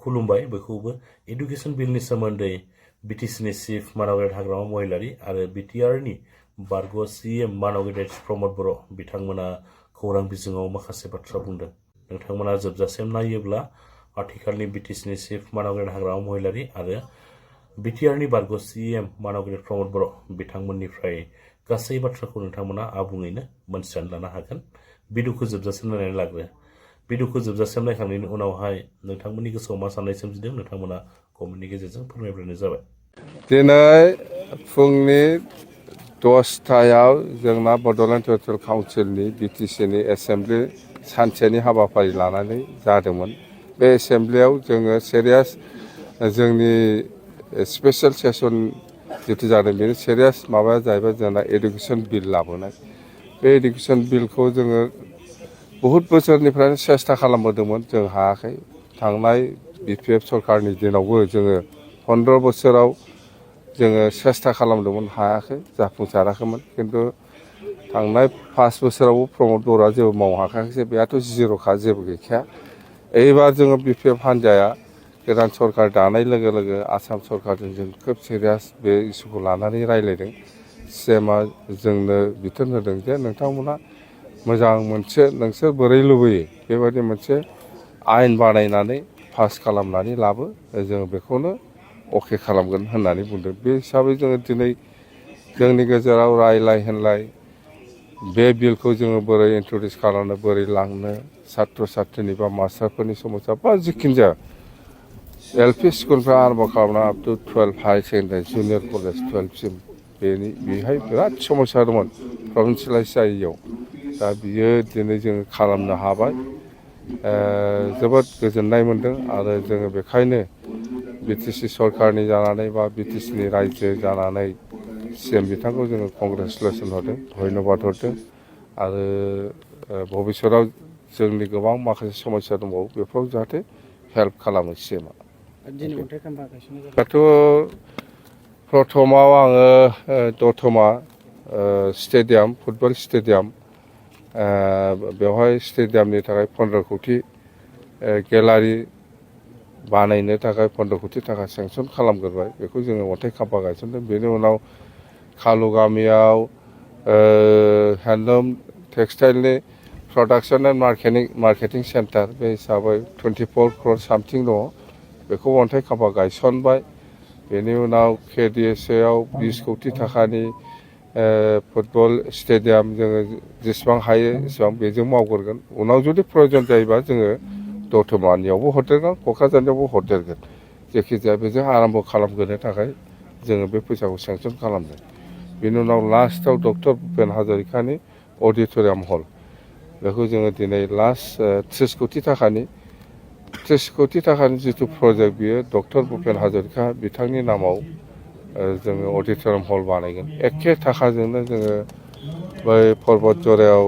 खुलुमबाय बयखौबो एडुकेशन बिलनि सोमोन्दै बिटिसिनि चिफ मानव हाग्रामा महिलारि आरो बिटिआरनि बारग' सीएम मानव गेदेर प्रमद बर' बिथांमोना खौरां बिजोङाव माखासे बाथ्रा बुंदों। नोंथांमोना जोबजासिम नायोब्ला आथिखालनि बिटिसिनि चिफ मानव गेदेर हाग्रामा महिलारि आरो बिटिआरनि बारग' सीएम मानव गेदेर प्रमद बर' बिथांमोननिफ्राय गासै बाथ्राखौ नोंथांमोना आबुङैनो मोनथिनानै लानो हागोन। भिडिअखौ जोबजासिम नायनानै लाग्रो। भिडिअखौ जोबजासिम नायखांनायनि उनावहाय नोंथांमोननि गोसोआव मा साननाय सोमजिदों नोंथांमोना कमेन्टनि गेजेरजों फोरमायब्लानो जाबाय। दिनै फुंनि 10टायाव जोंना बड'लेण्ड टेरिटरियेल काउन्सिलनि बिटिसिनि एसेम्ब्लि सानसेनि हाबाफारि लानानै जादोंमोन। बे एसेम्ब्लियाव जोङो सिरियास जोंनि स्पेशल सेसन जितु जादों बेनि सिरियास माबाया जाहैबाय जोंना एडुकेशन बिल लाबोनाय। बे एडुकेशन बिलखौ जोङो बहुत बोसोरनिफ्रायनो सेस्था खालामबोदोंमोन, जों हायाखै। थांनाय बिपिएफ सरकारनि दिनावबो जोङो 15 बोसोराव जोङो सेस्था खालामदोंमोन, हायाखै, जाफुंसाराखैमोन। खिन्थु थांनाय 5 बोसोरावबो प्रमद बर'आ जेबो मावनो हाखायाखै, बेहाथ' जिर'खा, जेबो गैखाया। एबार जोङो बिपिएफ हान्जाया गोदान सरकार दानाय लोगो लोगो आसाम सरकारजों जों खोब सिरियास बे इस्युखौ लानानै रायज्लायदों। सीएमआ जोंनो बिथोन होदों जे नोंथांमोना मोजां मोनसे नोंसोर बोरै लुबैयो बेबायदि मोनसे आयेन बानायनानै पास खालामनानै लाबो, जों बेखौनो अके खालामगोन होननानै बुंदों। बे हिसाबै जोङो दिनै जोंनि गेजेराव रायलाय होनलाय बे बिलखौ जोङो बोरै इन्ट्रडिउस खालामनो, बोरै लांनो, सात्र सात्रनि बा मास्टारफोरनि समस्या बा जिखुनु जाया एलपि स्कुलफ्रा आरम्भ खालामना up to 12 higher secondary junior college 12सिम बेहाय बिराद समस्या दंमोन प्रभिन्सियेलाइज जायैयाव। दा बियो दिनै जोङो खालामनो हाबाय, जोबोद गोजोननाय मोन्दों। आरो जोङो बेखायनो बिटिसि सरकारनि जानानै बा बिटिसिनि रायजो जानानै सीएम बिथांखौ जोङो कंग्रेसुलेसन हरदों, धन्यबाद हरदों। आरो भबिष्यताव जोंनि गोबां माखासे समस्या दंबावो, बेफोराव जाहाथे हेल्प खालामो सीएमआ। दाथ' प्रथमाव आङो दतमा स्टेडियाम, फुटबल स्टेडियाम, बेवहाय स्टेडियामनि थाखाय 15 कोटि गेलारि बानायनो थाखाय 15 कोटि थाखा सेंसन खालामग्रोबाय। बेखौ जोङो अन्थाइ खाम्फा गायसनदों। बेनि उनाव खालु गामियाव हेन्दलुम टेक्सटाइलनि प्रडाक्सन एन्ड मार्केटिं सेन्टार, बे हिसाबै 24 crore सामथिं दङ, बेखौ अन्थाइ खाम्फा गायसनबाय। बेनि उनाव केडिएसएआव 20 कोटि थाखानि फुटबल स्टेडियाम जोङो जेसेबां हायो एसेबां बेजों मावग्रोगोन। उनाव जुदि प्रयजन जायोबा जोङो दतमानियावबो हरदेरगोन, क'क्राझारनियावबो हरदेरगोन। जायखिजाया बेजों आराम्भ खालामग्रोनो थाखाय जोङो बे फैसाखौ सेंसन खालामदों। बेनि उनाव लास्टआव डक्टर भुपेन हाजरिकानि अडिट'रियाम हल, बेखौ जोङो दिनै लास्ट 30 कोटि थाखानि जिथु प्रजेक्ट, बियो डक्टर भुपेन हाजरिका बिथांनि नामाव जोङो अडिट'रियाम हल बानायगोन। एखे थाखाजोंनो जोङो बै पर्बत जरायाव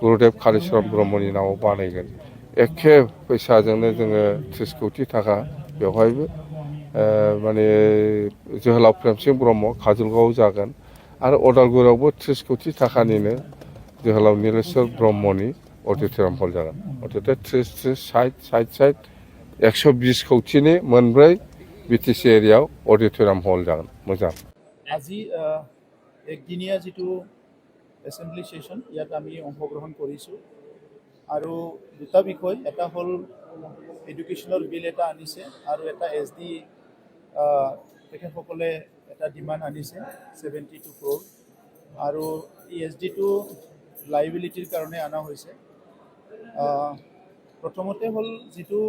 गुरुदेब कालिचरन ब्रह्मनि नामाव बानायगोन। एखे फैसाजोंनो जोङो 30 कोटि थाखा बेवहायबो माने जोहोलाव प्रेमसिं ब्रह्म काजलगावआव जागोन। आरो अदालगुरियावबो 30 कोटि थाखानिनो जोहोलाव नीलेश्वर ब्रह्मनि अडिट'रियाम हल जागोन। अर्थात 30, 60, 120 कोटिनि मोनब्रै बिटिसि एरियायाव अडिट'रियाम हल जागोन। मोजां। আজি একদিনীয়া যিটো এছেম্বলি সেশন, ইয়াত আমি অংশগ্ৰহণ কৰিছোঁ। আৰু দুটা বিষয়, এটা হ'ল এডুকেশ্যনৰ বিল এটা আনিছে, আৰু এটা SD তেখেতসকলে এটা ডিমাণ্ড আনিছে 72 crore। আৰু এই SDটো লাইবিলিটিৰ কাৰণে অনা হৈছে। প্ৰথমতে হ'ল যিটো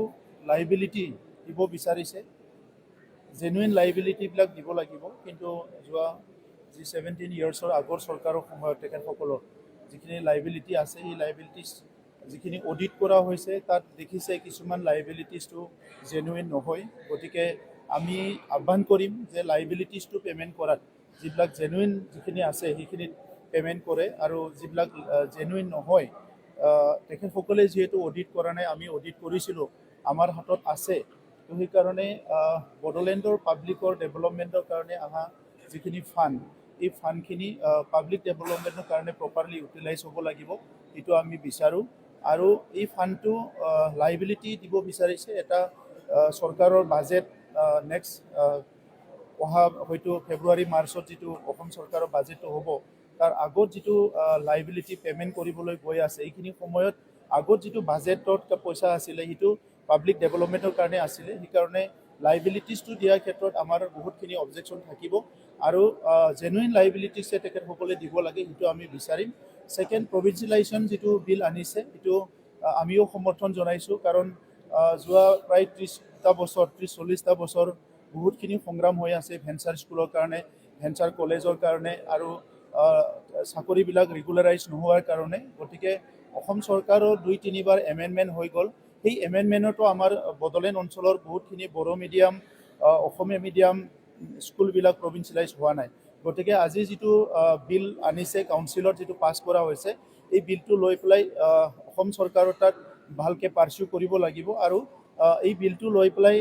লাইবিলিটি দিব বিচাৰিছে, জেনুইন লাইবিলিটিবিলাক দিব লাগিব। কিন্তু যোৱা 17 ইয়াৰ্ছৰ আগৰ চৰকাৰৰ সময়ত তেখেতসকলৰ যিখিনি লাইবিলিটি আছে, এই লাইবিলিটিছ যিখিনি অডিট কৰা হৈছে তাত দেখিছে কিছুমান লাইবিলিটিছটো জেনুইন নহয়। গতিকে আমি আহ্বান কৰিম যে লাইবিলিটিছটো পে'মেণ্ট কৰাত যিবিলাক জেনুইন যিখিনি আছে সেইখিনিত পে'মেণ্ট কৰে, আৰু যিবিলাক জেনুইন নহয় তেখেতসকলে যিহেতু অডিট কৰা নাই, আমি অডিট কৰিছিলোঁ, আমাৰ হাতত আছে। তো সেইকাৰণে বড়োলেণ্ডৰ পাব্লিকৰ ডেভেলপমেণ্টৰ কাৰণে অহা যিখিনি ফাণ্ড, এই ফাণ্ডখিনি পাব্লিক ডেভেলপমেণ্টৰ কাৰণে প্ৰপাৰলি ইউটিলাইজ হ'ব লাগিব, এইটো আমি বিচাৰোঁ। আৰু এই ফাণ্ডটো লাইবিলিটি দিব বিচাৰিছে এটা চৰকাৰৰ বাজেট নেক্সট অহা হয়তো ফেব্ৰুৱাৰী মাৰ্চত যিটো অসম চৰকাৰৰ বাজেটটো হ'ব তাৰ আগত যিটো লাইবিলিটি পে'মেণ্ট কৰিবলৈ গৈ আছে এইখিনি সময়ত আগত যিটো বাজেটত পইচা আছিলে সেইটো পাব্লিক ডেভেলপমেণ্টৰ কাৰণে আছিলে সেইকাৰণে লাইবিলিটিজটো দিয়াৰ ক্ষেত্ৰত আমাৰ বহুতখিনি অবজেকশ্যন থাকিব আৰু জেনুইন লাইবিলিটিছে তেখেতসকলে দিব লাগে সেইটো আমি বিচাৰিম ছেকেণ্ড প্ৰভিঞ্চিয়েলাইজেশ্যন যিটো বিল আনিছে সেইটো আমিও সমৰ্থন জনাইছোঁ কাৰণ যোৱা প্ৰায় 30টা বছৰ 30-40টা বছৰ বহুতখিনি সংগ্ৰাম হৈ আছে ভেঞ্চাৰ স্কুলৰ কাৰণে ভেঞ্চাৰ কলেজৰ কাৰণে আৰু চাকৰিবিলাক ৰেগুলাৰাইজ নোহোৱাৰ কাৰণে গতিকে অসম চৰকাৰৰ 2-3বাৰ এমেণ্ডমেণ্ট হৈ গ'ল সেই এমেণ্ডমেণ্টতো আমাৰ বড়োলেণ্ড অঞ্চলৰ বহুতখিনি বড়ো মিডিয়াম অসমীয়া মিডিয়াম স্কুলবিলাক প্ৰভিঞ্চিয়েলাইজ হোৱা নাই গতিকে আজি যিটো বিল আনিছে কাউন্সিলত যিটো পাছ কৰা হৈছে এই বিলটো লৈ পেলাই অসম চৰকাৰৰ তাত ভালকৈ পাৰ্চু কৰিব লাগিব আৰু এই বিলটো লৈ পেলাই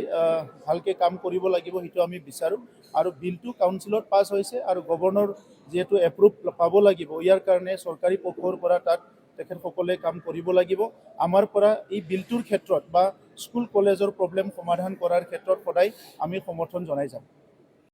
ভালকৈ কাম কৰিব লাগিব সেইটো আমি বিচাৰোঁ আৰু বিলটো কাউন্সিলত পাছ হৈছে আৰু গভৰ্ণৰ যিহেতু এপ্ৰুভ পাব লাগিব ইয়াৰ কাৰণে চৰকাৰী পক্ষৰ পৰা তাত তেখেতসকলে কাম কৰিব লাগিব আমাৰ পৰা এই বিলটোৰ ক্ষেত্ৰত বা স্কুল কলেজৰ প্ৰব্লেম সমাধান কৰাৰ ক্ষেত্ৰত সদায় আমি সমৰ্থন জনাই যাম